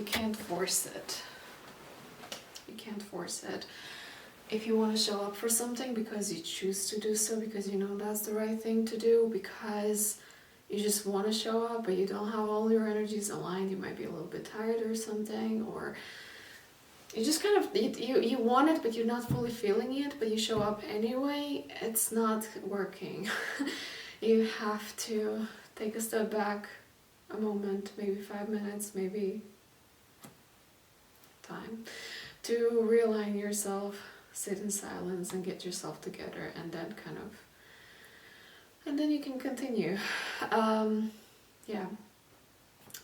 you can't force it. You can't force it. If you want to show up for something because you choose to do so, because you know that's the right thing to do, because you just want to show up but you don't have all your energies aligned, you might be a little bit tired or something, or you just kind of, you want it but you're not fully feeling it, but you show up anyway, it's not working. You have to take a step back, a moment, maybe 5 minutes, maybe time, to realign yourself, sit in silence and get yourself together, and then and then you can continue. Yeah,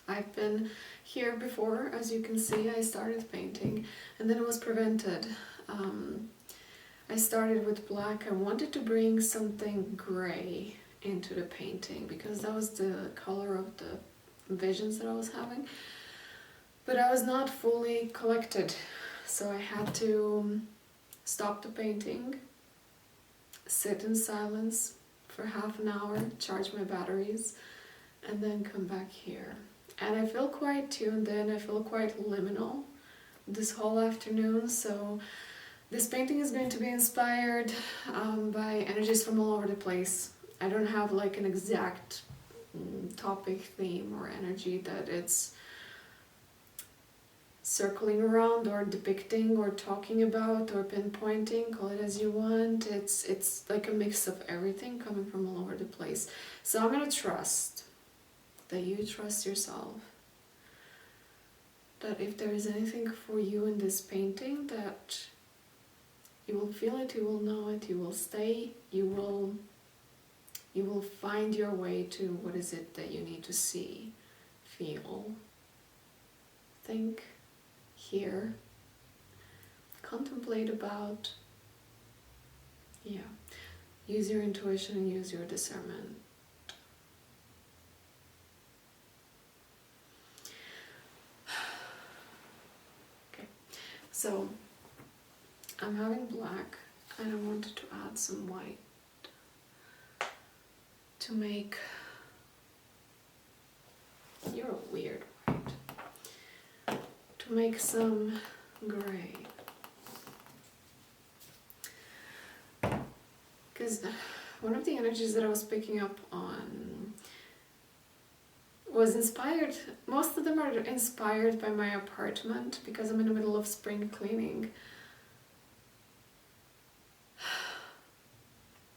I've been here before, as you can see. I started painting and then it was prevented. I started with black. I wanted to bring something gray into the painting because that was the color of the visions that I was having, but I was not fully collected, so I had to stop the painting, sit in silence for half an hour, charge my batteries, and then come back here. And I feel quite tuned in, I feel quite liminal this whole afternoon, so this painting is going to be inspired by energies from all over the place. I don't have like an exact topic, theme, or energy that it's circling around or depicting or talking about or pinpointing, call it as you want. It's like a mix of everything coming from all over the place. So I'm going to trust that you trust yourself, that if there is anything for you in this painting, that you will feel it, you will know it, you will stay, you will find your way to what is it that you need to see, feel, think, hear, contemplate about. Yeah, use your intuition and use your discernment. Okay, so I'm having black and I wanted to add some white to make, you're a weird white, to make some gray. Because one of the energies that I was picking up on was inspired, most of them are inspired by my apartment because I'm in the middle of spring cleaning.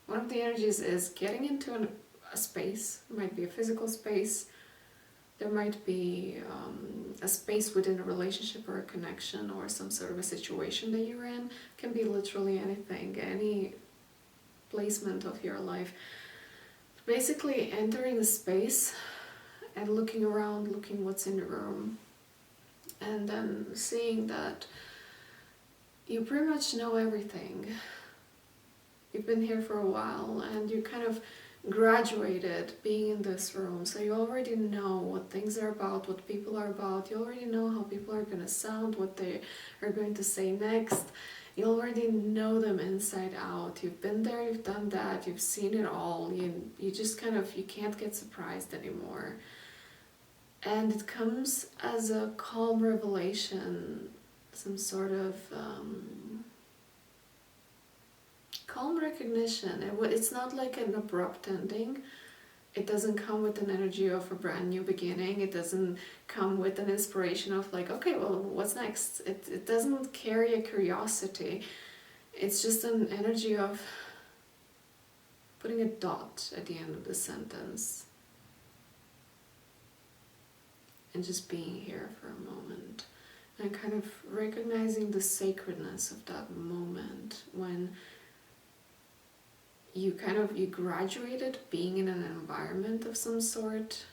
One of the energies is getting into a space. It might be a physical space, there might be a space within a relationship or a connection or some sort of a situation that you're in. It can be literally anything, any placement of your life. Basically entering a space and looking around, looking what's in the room, and then seeing that you pretty much know everything. You've been here for a while and you kind of graduated being in this room, so you already know what things are about, what people are about. You already know how people are going to sound, what they are going to say next. You already know them inside out. You've been there, you've done that, you've seen it all. You just kind of, you can't get surprised anymore. And it comes as a calm revelation, some sort of calm recognition. It's not like an abrupt ending. It doesn't come with an energy of a brand new beginning. It doesn't come with an inspiration of like, okay, well, what's next? It doesn't carry a curiosity. It's just an energy of putting a dot at the end of the sentence and just being here for a moment and kind of recognizing the sacredness of that moment when you graduated being in an environment of some sort,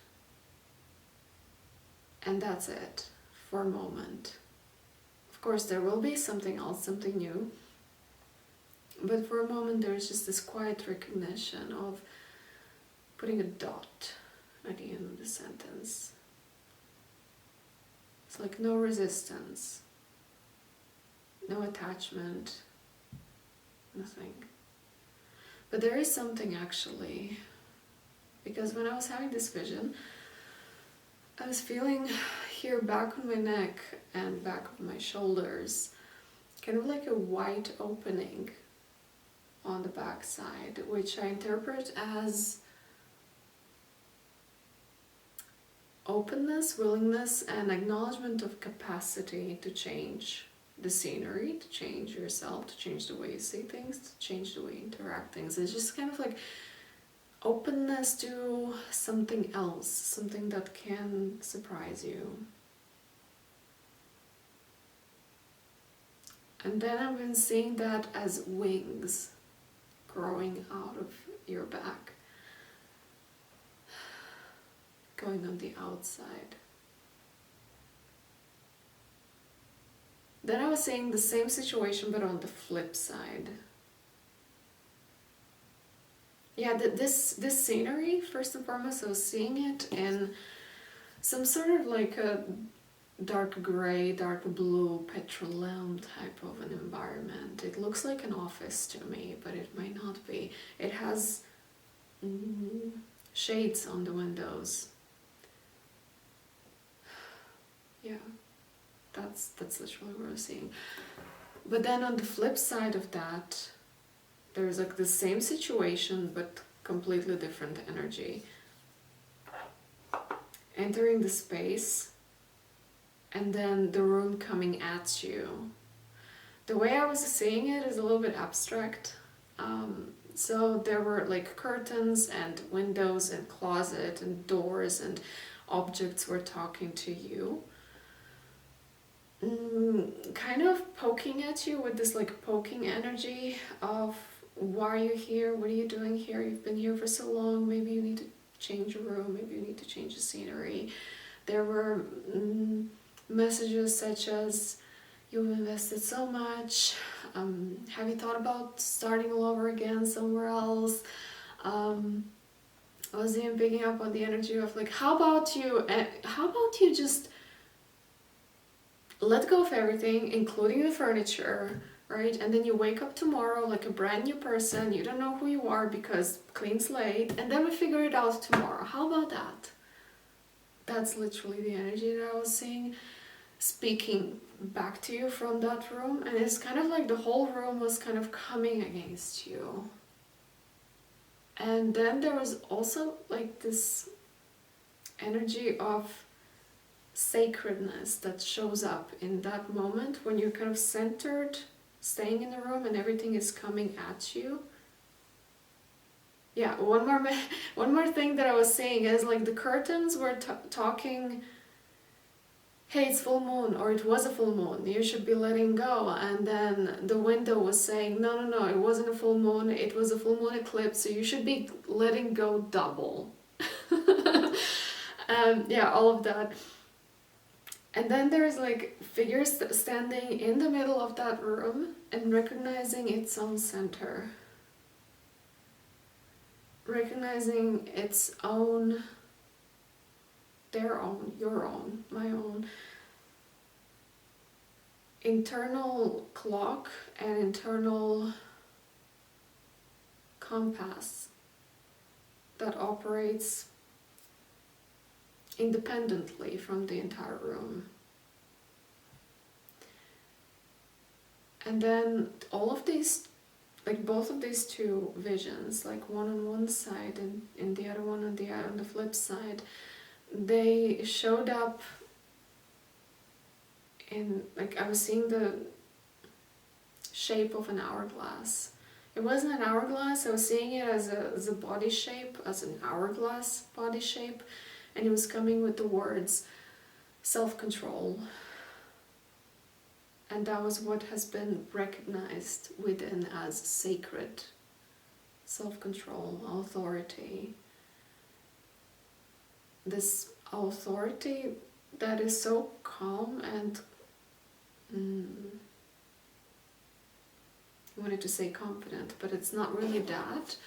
and that's it for a moment. Of course, there will be something else, something new, but for a moment there's just this quiet recognition of putting a dot at the end of the sentence. It's like no resistance, no attachment, nothing. But there is something actually, because when I was having this vision, I was feeling here back on my neck and back of my shoulders, kind of like a white opening on the back side, which I interpret as openness, willingness, and acknowledgement of capacity to change the scenery, to change yourself, to change the way you see things, to change the way you interact things. It's just kind of like openness to something else, something that can surprise you. And then I've been seeing that as wings growing out of your back, going on the outside. Then I was seeing the same situation but on the flip side. Yeah, this scenery, first and foremost, I was seeing it in some sort of like a dark gray, dark blue petroleum type of an environment. It looks like an office to me, but it might not be. It has shades on the windows. Yeah, that's literally what I was seeing. But then on the flip side of that, there's like the same situation but completely different energy. Entering the space and then the room coming at you. The way I was seeing it is a little bit abstract. So there were like curtains and windows and closet and doors and objects were talking to you. Kind of poking at you with this like poking energy of, why are you here? What are you doing here? You've been here for so long. Maybe you need to change your room. Maybe you need to change the scenery. There were messages such as, you've invested so much. Have you thought about starting all over again somewhere else? I was even picking up on the energy of like, how about you just let go of everything, including the furniture, right? And then you wake up tomorrow like a brand new person. You don't know who you are because clean slate. And then we figure it out tomorrow. How about that? That's literally the energy that I was seeing speaking back to you from that room. And it's kind of like the whole room was kind of coming against you. And then there was also like this energy of sacredness that shows up in that moment when you're kind of centered, staying in the room and everything is coming at you. Yeah, one more thing that I was saying is like the curtains were talking, hey, it's full moon, or it was a full moon, you should be letting go. And then the window was saying, no, it wasn't a full moon, it was a full moon eclipse, so you should be letting go double. Yeah, all of that. And then there's like figures standing in the middle of that room and recognizing its own center. Recognizing its own, their own, your own, my own internal clock and internal compass that operates independently from the entire room. And then all of these, like both of these two visions, like one on one side and the other one on the flip side, they showed up in, like I was seeing the shape of an hourglass. It wasn't an hourglass, I was seeing it as a body shape, as an hourglass body shape. And it was coming with the words self-control. And that was what has been recognized within as sacred. Self-control, authority. This authority that is so calm and I wanted to say confident, but it's not really that.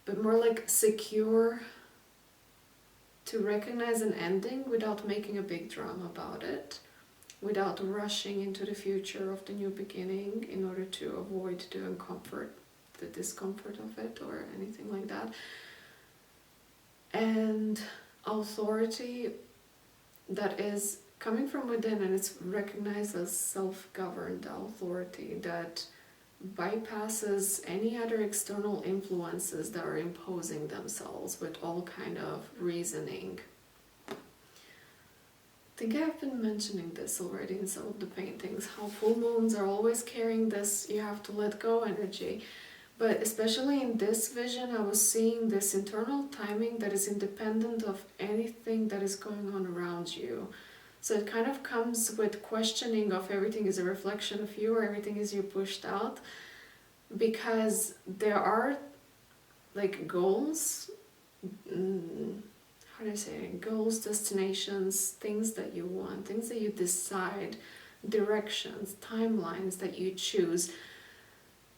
But more like secure, to recognize an ending without making a big drama about it, without rushing into the future of the new beginning in order to avoid the discomfort of it or anything like that. And authority that is coming from within, and it's recognized as self-governed authority that bypasses any other external influences that are imposing themselves with all kind of reasoning. I think I've been mentioning this already in some of the paintings, how full moons are always carrying this you have to let go energy. But especially in this vision, I was seeing this internal timing that is independent of anything that is going on around you. So it kind of comes with questioning of everything is a reflection of you or everything is you pushed out. Because there are like goals, how do I say it? Goals, destinations, things that you want, things that you decide, directions, timelines that you choose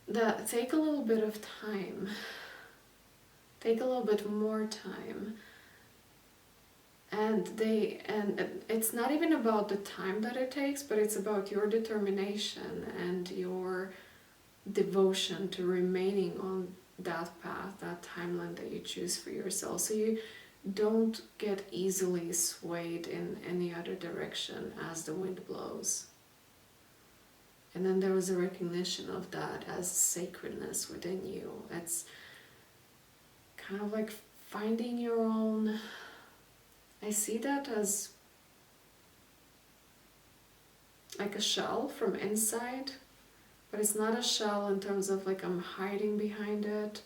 that take a little bit of time, take a little bit more time. And it's not even about the time that it takes, but it's about your determination and your devotion to remaining on that path, that timeline that you choose for yourself. So you don't get easily swayed in any other direction as the wind blows. And then there was a recognition of that as sacredness within you. It's kind of like finding your own... I see that as like a shell from inside, but it's not a shell in terms of like I'm hiding behind it.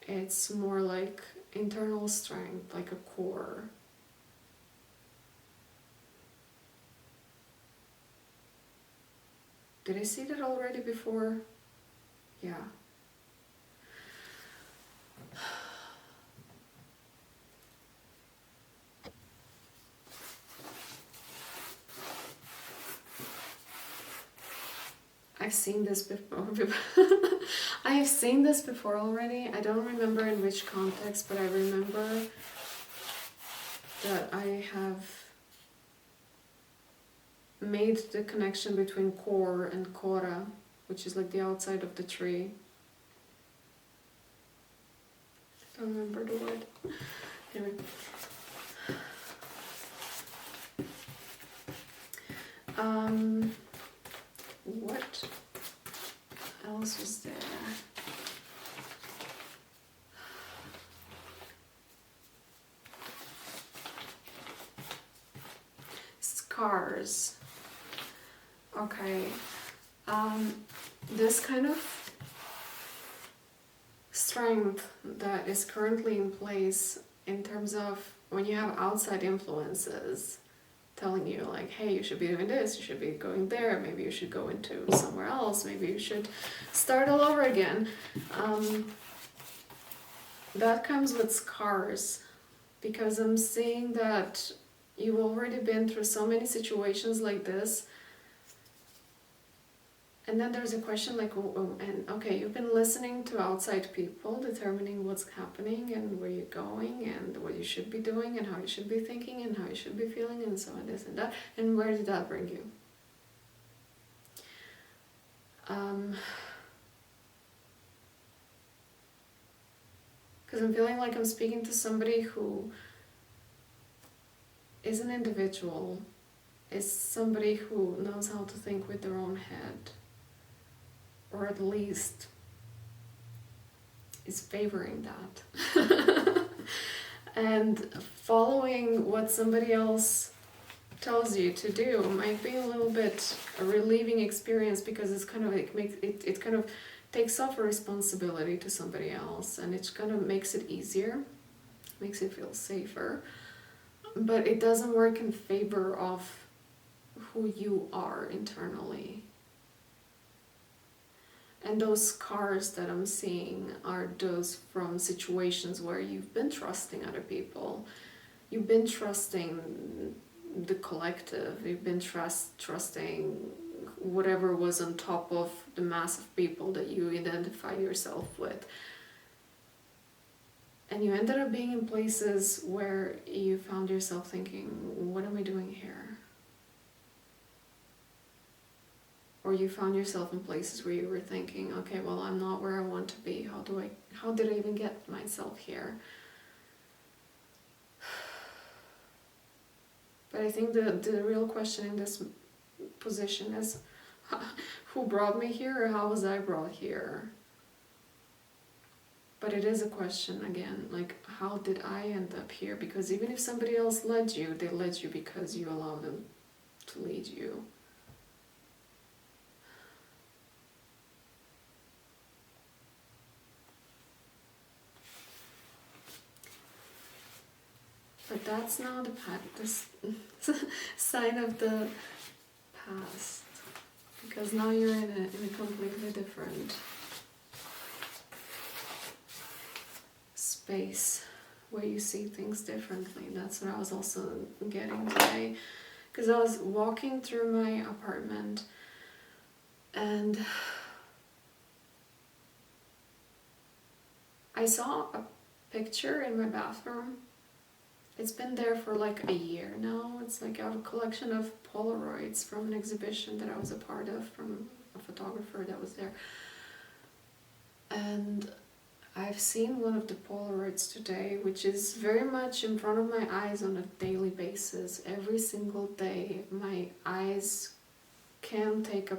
It's more like internal strength, like a core. Did I see that already before? Yeah. I've seen this before. I have seen this before already. I don't remember in which context, but I remember that I have made the connection between core and 𝑒𝑛𝑒𝑟𝑔𝑦, which is like the outside of the tree. I don't remember the word. Anyway. What else was there? Scars. Okay. This kind of strength that is currently in place in terms of when you have outside influences telling you like, hey, you should be doing this, you should be going there, maybe you should go into somewhere else, maybe you should start all over again. That comes with scars, because I'm seeing that you've already been through so many situations like this. And then there's a question like, and okay, you've been listening to outside people, determining what's happening and where you're going and what you should be doing and how you should be thinking and how you should be feeling and so on, this and that. And where did that bring you? Because I'm feeling like I'm speaking to somebody who is an individual, is somebody who knows how to think with their own head, or at least is favoring that. And following what somebody else tells you to do might be a little bit a relieving experience, because it's kind of like it kind of takes off a responsibility to somebody else, and it kind of makes it easier, makes it feel safer, but it doesn't work in favor of who you are internally. And those scars that I'm seeing are those from situations where you've been trusting other people. You've been trusting the collective. You've been trusting whatever was on top of the mass of people that you identify yourself with. And you ended up being in places where you found yourself thinking, what am I doing here? Or you found yourself in places where you were thinking, okay, well, I'm not where I want to be. How did I even get myself here? But I think the real question in this position is, who brought me here, or how was I brought here? But it is a question again, like, how did I end up here? Because even if somebody else led you, they led you because you allowed them to lead you. But that's now this sign of the past, because now you're in a completely different space where you see things differently. That's what I was also getting today, because I was walking through my apartment and I saw a picture in my bathroom. It's been there for like a year now. It's like a collection of Polaroids from an exhibition that I was a part of, from a photographer that was there. And I've seen one of the Polaroids today, which is very much in front of my eyes on a daily basis. Every single day, my eyes can take a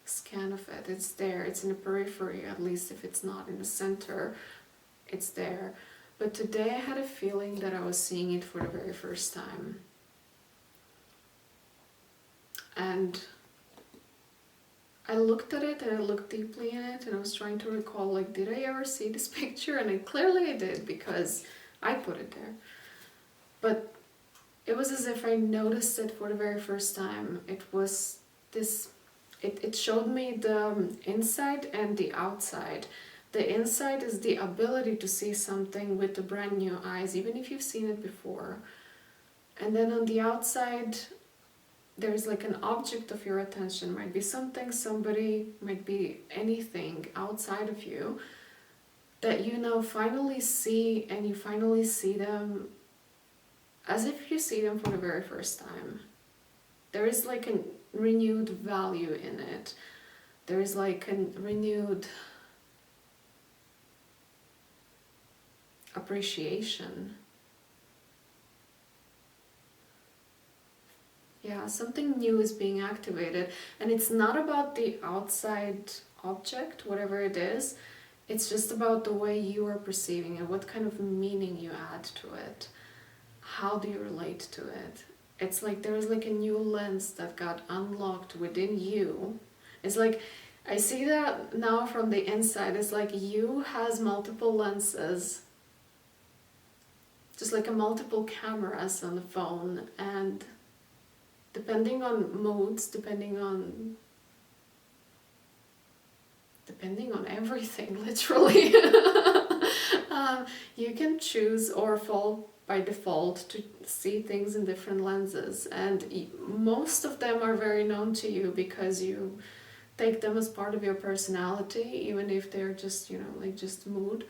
scan of it. It's there. It's in the periphery, at least if it's not in the center, it's there. But today I had a feeling that I was seeing it for the very first time. And I looked at it and I looked deeply in it and I was trying to recall, like, did I ever see this picture? And clearly I did, because I put it there. But it was as if I noticed it for the very first time. It was this, it showed me the inside and the outside. The inside is the ability to see something with the brand new eyes, even if you've seen it before. And then on the outside, there's like an object of your attention. Might be something, somebody, might be anything outside of you that you now finally see, and you finally see them as if you see them for the very first time. There is like a renewed value in it. There is like a renewed appreciation. Yeah, something new is being activated, and it's not about the outside object, whatever it is. It's just about the way you are perceiving it, what kind of meaning you add to it, how do you relate to it. It's like there is like a new lens that got unlocked within you. It's like, I see that now from the inside. It's like you has multiple lenses, just like a multiple cameras on the phone, and depending on moods, depending on everything, literally, you can choose or fall by default to see things in different lenses, and most of them are very known to you because you take them as part of your personality, even if they're just, you know, like just mood.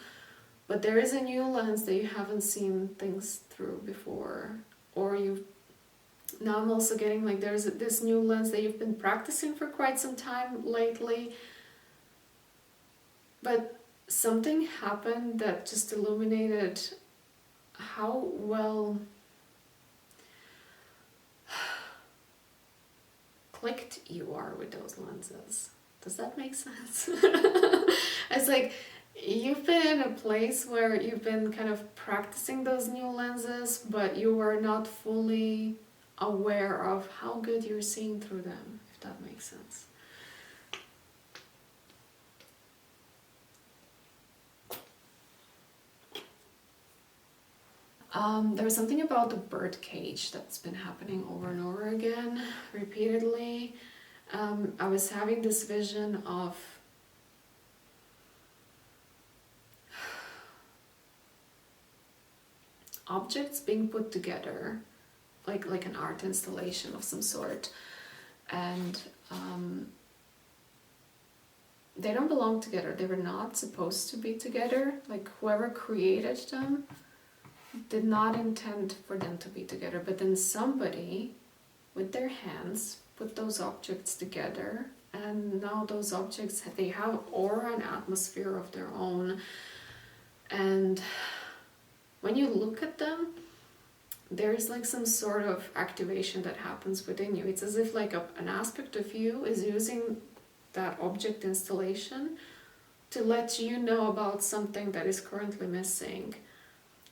But there is a new lens that you haven't seen things through before, or you. Now I'm also getting like there's this new lens that you've been practicing for quite some time lately, but something happened that just illuminated how well clicked you are with those lenses. Does that make sense? It's like you've been in a place where you've been kind of practicing those new lenses, but you are not fully aware of how good you're seeing through them, if that makes sense. There's something about the bird cage that's been happening over and over again, repeatedly. I was having this vision of objects being put together, like an art installation of some sort, and they don't belong together. They were not supposed to be together. Like whoever created them did not intend for them to be together, but then somebody with their hands put those objects together, and now those objects, they have aura and atmosphere of their own. And when you look at them, there's like some sort of activation that happens within you. It's as if like an aspect of you is using that object installation to let you know about something that is currently missing.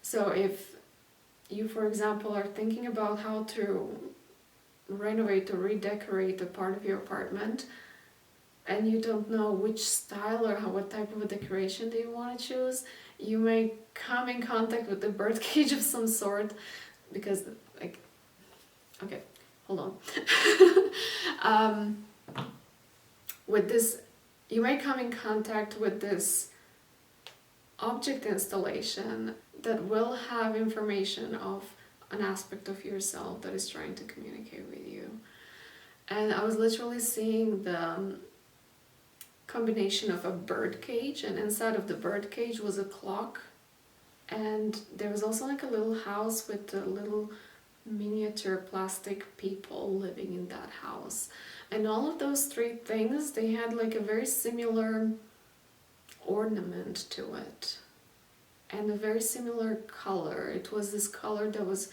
So if you, for example, are thinking about how to renovate or redecorate a part of your apartment, and you don't know which style or what type of a decoration do you want to choose, you may come in contact with a bird cage of some sort, because, like, okay, hold on. With this, you may come in contact with this object installation that will have information of an aspect of yourself that is trying to communicate with you. And I was literally seeing the combination of a bird cage, and inside of the bird cage was a clock, and there was also like a little house with a little miniature plastic people living in that house. And all of those three things, they had like a very similar ornament to it and a very similar color. It was this color that was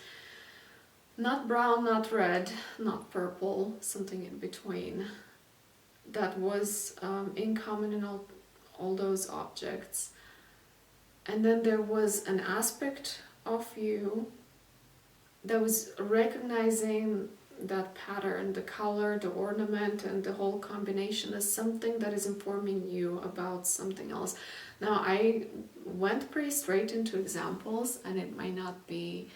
not brown, not red, not purple, something in between, that was in common in all those objects. And then there was an aspect of you that was recognizing that pattern, the color, the ornament, and the whole combination as something that is informing you about something else. Now, I went pretty straight into examples, and it might not be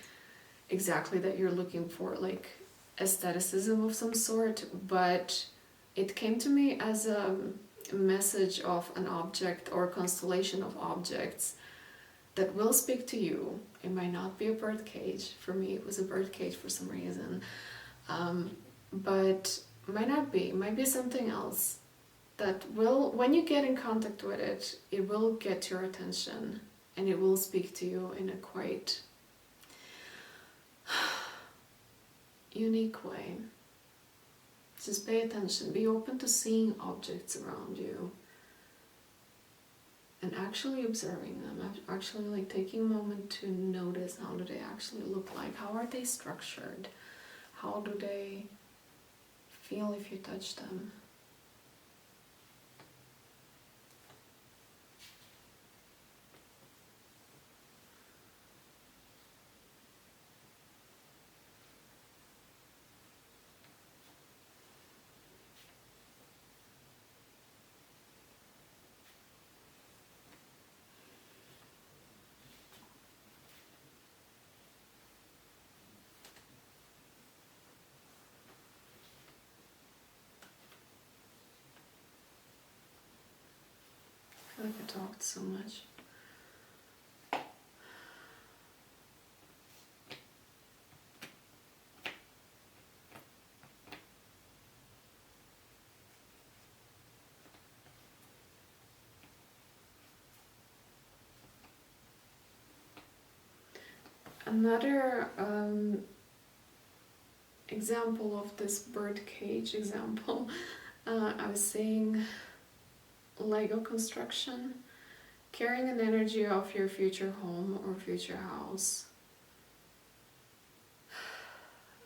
exactly that you're looking for like aestheticism of some sort, but it came to me as a message of an object or constellation of objects that will speak to you. It might not be a bird cage. For me, it was a bird cage for some reason. But might not be. It might be something else that will, when you get in contact with it, it will get your attention and it will speak to you in a quite unique way. Just pay attention. Be open to seeing objects around you and actually observing them, actually like taking a moment to notice how do they actually look like, how are they structured, how do they feel if you touch them. I feel like I talked so much. Another example of this bird cage example, I was saying Lego construction, carrying an energy of your future home or future house.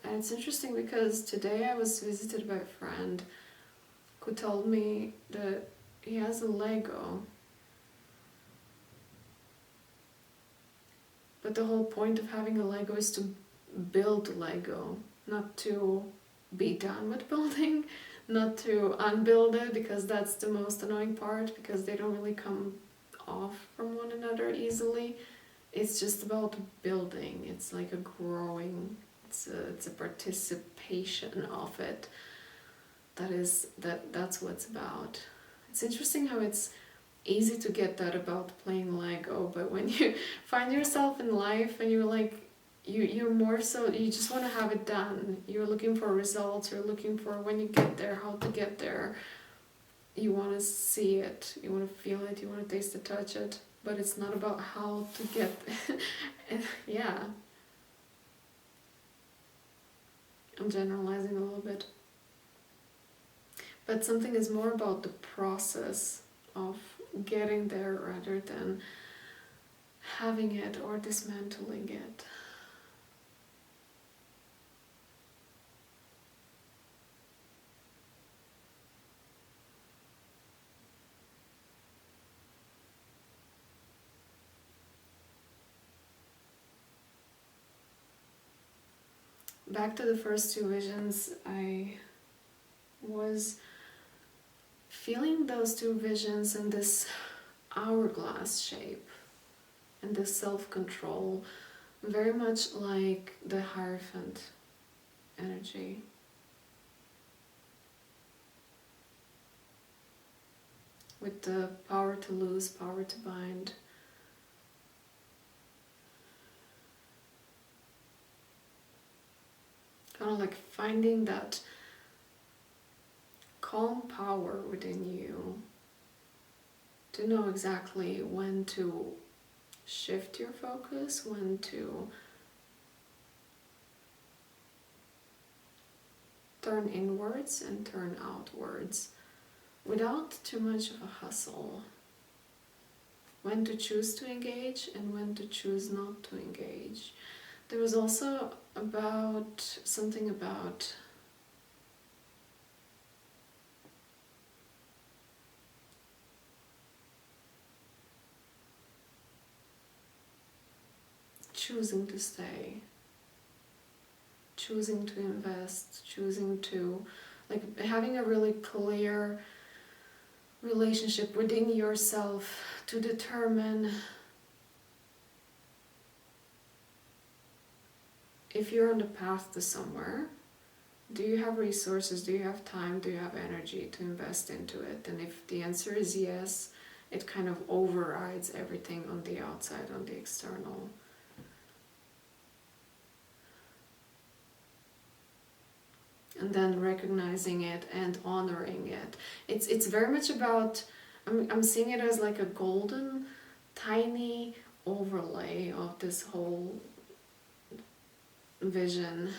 And it's interesting because today I was visited by a friend who told me that he has a Lego, but the whole point of having a Lego is to build Lego, not to be done with building, not to unbuild it, because that's the most annoying part, because they don't really come off from one another easily. It's just about building. It's like a growing, it's a participation of it. That's what it's about. It's interesting how it's easy to get that about playing Lego, but when you find yourself in life and you're like, you're more so, you just want to have it done. You're looking for results, you're looking for when you get there, how to get there. You want to see it, you want to feel it, you want to taste it, touch it, but it's not about how to get yeah. I'm generalizing a little bit. But something is more about the process of getting there rather than having it or dismantling it. back to the first two visions, I was feeling those two visions in this hourglass shape and this self-control, very much like the Hierophant energy. With the power to lose, power to bind. Kind of like finding that calm power within you to know exactly when to shift your focus, when to turn inwards and turn outwards without too much of a hustle. When to choose to engage and when to choose not to engage. There was also something about choosing to stay, choosing to invest, choosing to, like, having a really clear relationship within yourself to determine if you're on the path to somewhere. Do you have resources? Do you have time? Do you have energy to invest into it? And if the answer is yes, it kind of overrides everything on the outside, on the external. And then recognizing it and honoring it. It's very much about, I'm seeing it as like a golden, tiny overlay of this whole vision,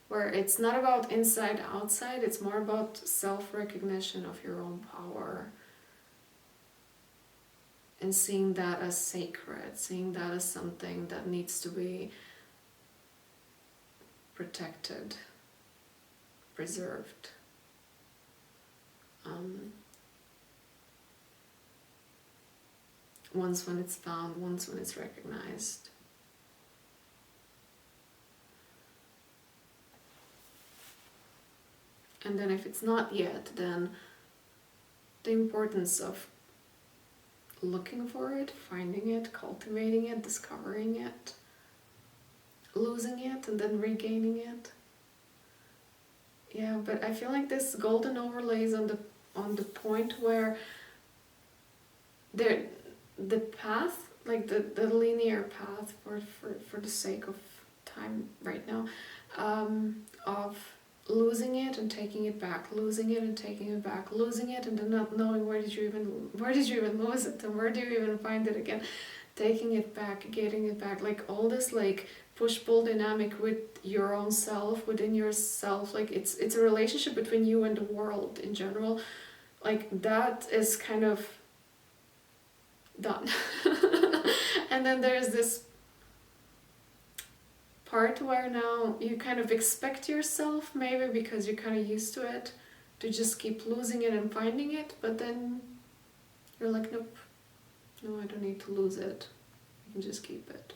where it's not about inside, outside, it's more about self-recognition of your own power. And seeing that as sacred, seeing that as something that needs to be protected, preserved. Once when it's found, once when it's recognized. And then if it's not yet, then the importance of looking for it, finding it, cultivating it, discovering it, losing it, and then regaining it. Yeah, but I feel like this golden overlay is on the point where the path, like the linear path for the sake of time right now, of losing it and taking it back, losing it and taking it back, losing it and then not knowing where did you even lose it and where do you even find it again, taking it back, getting it back, like all this like push-pull dynamic with your own self, within yourself, like it's a relationship between you and the world in general, like that is kind of done. And then there's this part where now you kind of expect yourself, maybe because you're kind of used to it, to just keep losing it and finding it, but then you're like, nope, no, I don't need to lose it, I can just keep it.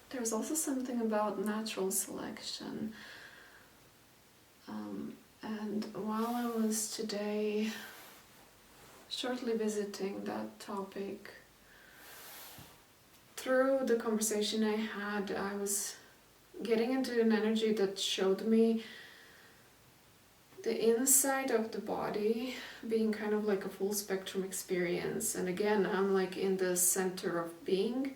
There's also something about natural selection. And while I was today shortly visiting that topic, through the conversation I had, I was getting into an energy that showed me the inside of the body being kind of like a full spectrum experience. And again, I'm like in the center of being.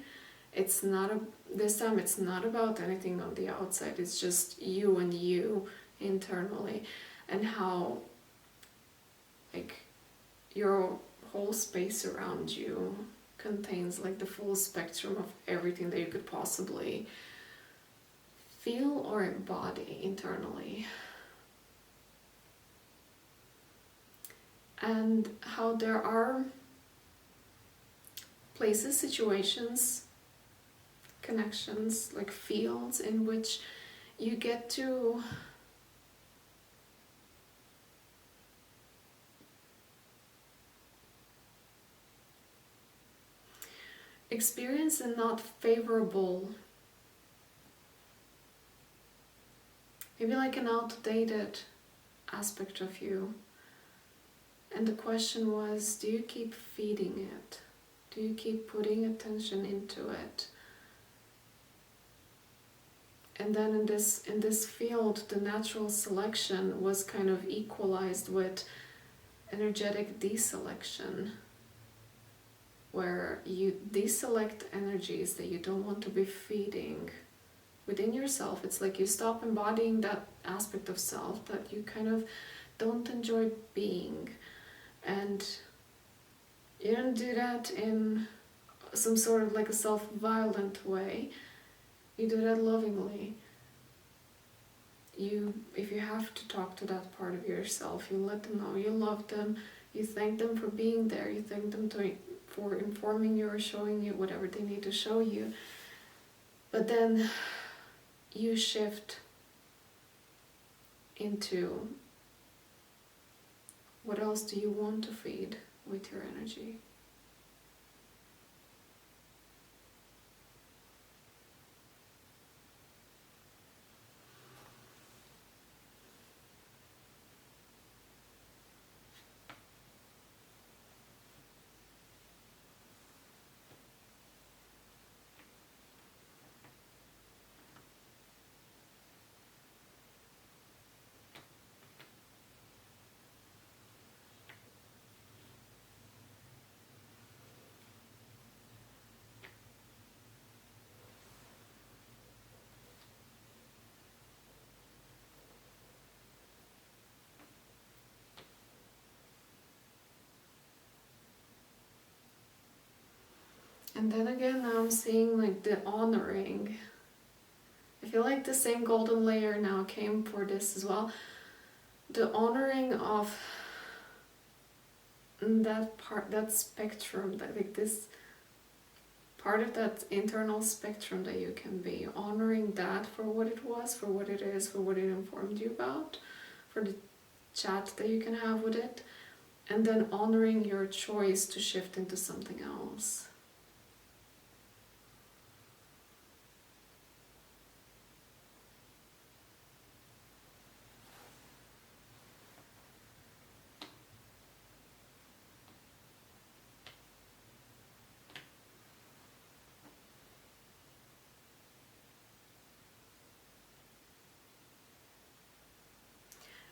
It's not this time it's not about anything on the outside, it's just you and you internally, and how like your whole space around you contains like the full spectrum of everything that you could possibly feel or embody internally. And how there are places, situations, connections, like fields in which you get to experience a not favorable, maybe like an outdated aspect of you. And the question was, do you keep feeding it? Do you keep putting attention into it? And then in this field, the natural selection was kind of equalized with energetic deselection, where you deselect energies that you don't want to be feeding within yourself. It's like you stop embodying that aspect of self that you kind of don't enjoy being. And you don't do that in some sort of like a self-violent way. You do that lovingly. If you have to talk to that part of yourself, you let them know you love them, you thank them for being there, you thank them for informing you or showing you whatever they need to show you. But then you shift into what else do you want to feed with your energy? And then again, now I'm seeing like the honoring. I feel like the same golden layer now came for this as well. The honoring of that part, that spectrum, that like this part of that internal spectrum that you can be, honoring that for what it was, for what it is, for what it informed you about, for the chat that you can have with it, and then honoring your choice to shift into something else.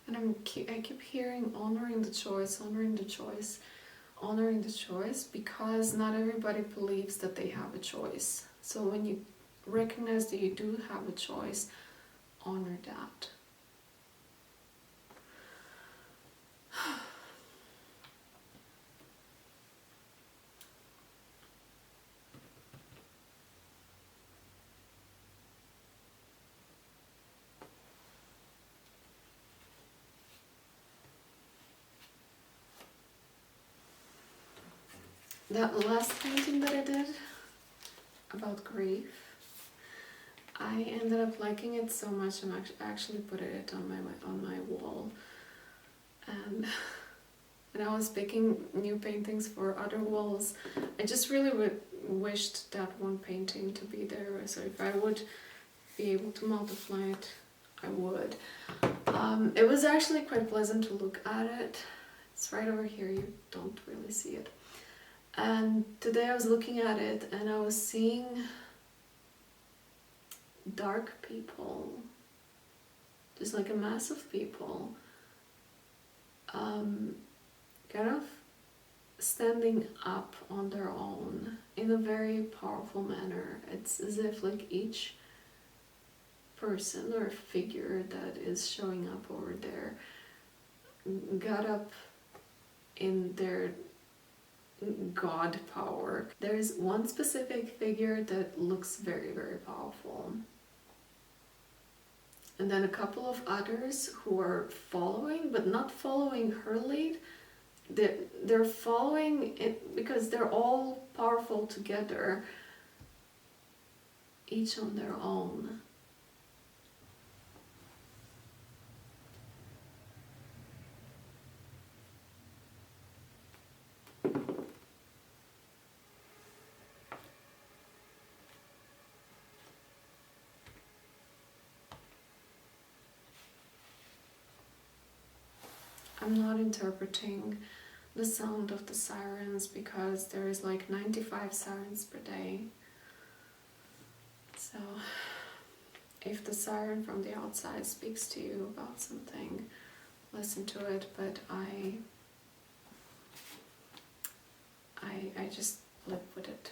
And I keep hearing honoring the choice, honoring the choice, honoring the choice, because not everybody believes that they have a choice. So when you recognize that you do have a choice, honor that. That last painting that I did about grief, I ended up liking it so much I actually put it on my wall. And when I was picking new paintings for other walls, I just really wished that one painting to be there. So if I would be able to multiply it, I would. It was actually quite pleasant to look at it. It's right over here, you don't really see it. And today I was looking at it and I was seeing dark people, just like a mass of people, kind of standing up on their own in a very powerful manner. It's as if like each person or figure that is showing up over there got up in their god power. There is one specific figure that looks very, very powerful. And then a couple of others who are following, but not following her lead. They're following it because they're all powerful together, each on their own. I'm not interpreting the sound of the sirens because there is like 95 sirens per day. So if the siren from the outside speaks to you about something, listen to it, but I just live with it.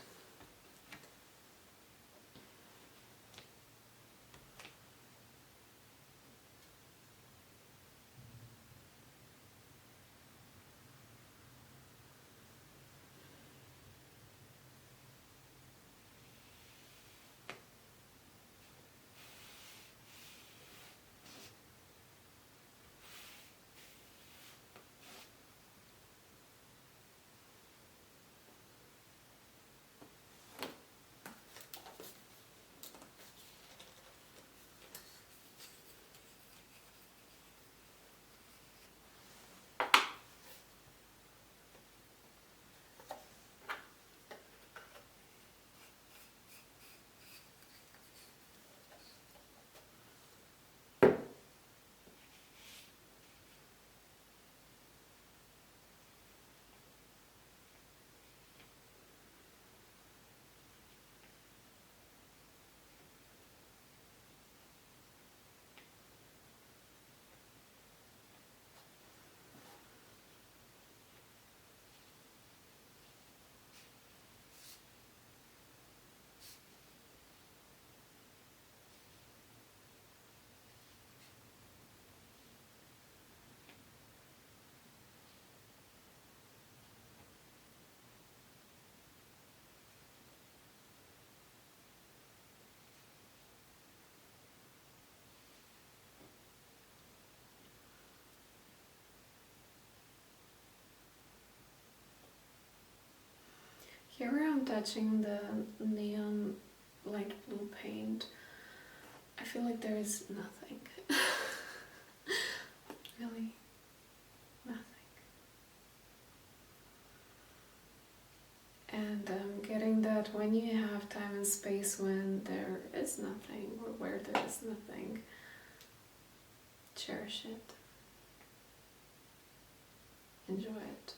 Here where I'm touching the neon light blue paint, I feel like there is nothing. Really, nothing. And I'm getting that when you have time and space when there is nothing, or where there is nothing, cherish it. Enjoy it.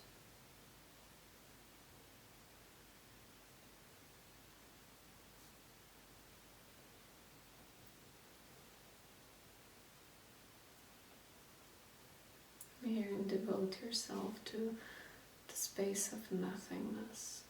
Here and devote yourself to the space of nothingness.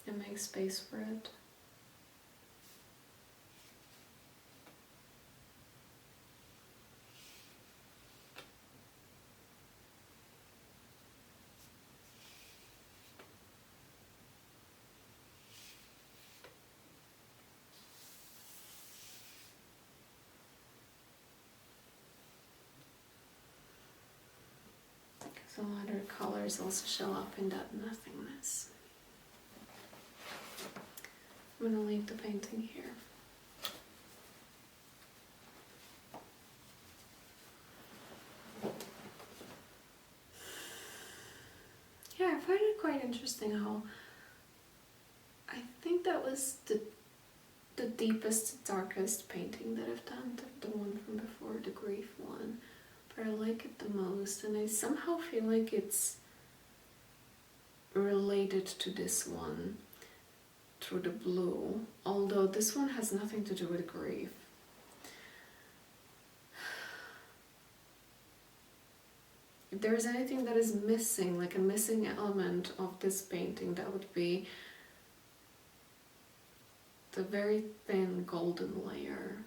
And make space for it. So other colors also show up in that nothingness. I'm going to leave the painting here. Yeah, I find it quite interesting how I think that was the deepest, darkest painting that I've done, the one from before, the grief one. But I like it the most, and I somehow feel like it's related to this one through the blue, although this one has nothing to do with grief. If there is anything that is missing, like a missing element of this painting, that would be the very thin golden layer.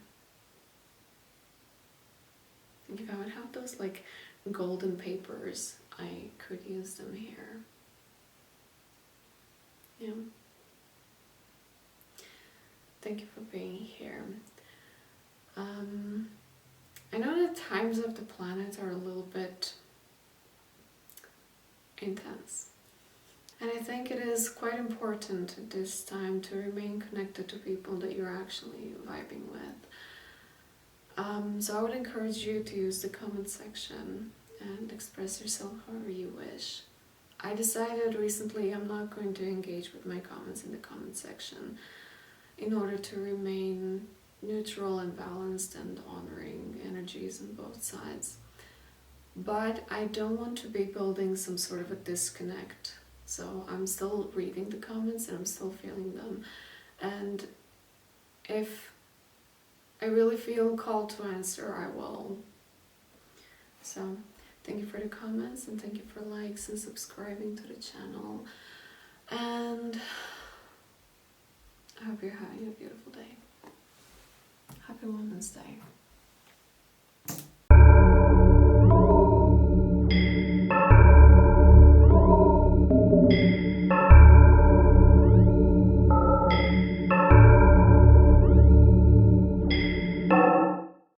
Think if I would have those like golden papers, I could use them here. Yeah. Thank you for being here. I know the times of the planet are a little bit intense. And I think it is quite important at this time to remain connected to people that you're actually vibing with. So I would encourage you to use the comment section and express yourself however you wish. I decided recently I'm not going to engage with my comments in the comment section in order to remain neutral and balanced and honoring energies on both sides. But I don't want to be building some sort of a disconnect. So I'm still reading the comments and I'm still feeling them. And if I really feel called to answer, I will. So thank you for the comments and thank you for likes and subscribing to the channel. And I hope you're having a beautiful day. Happy Women's Day.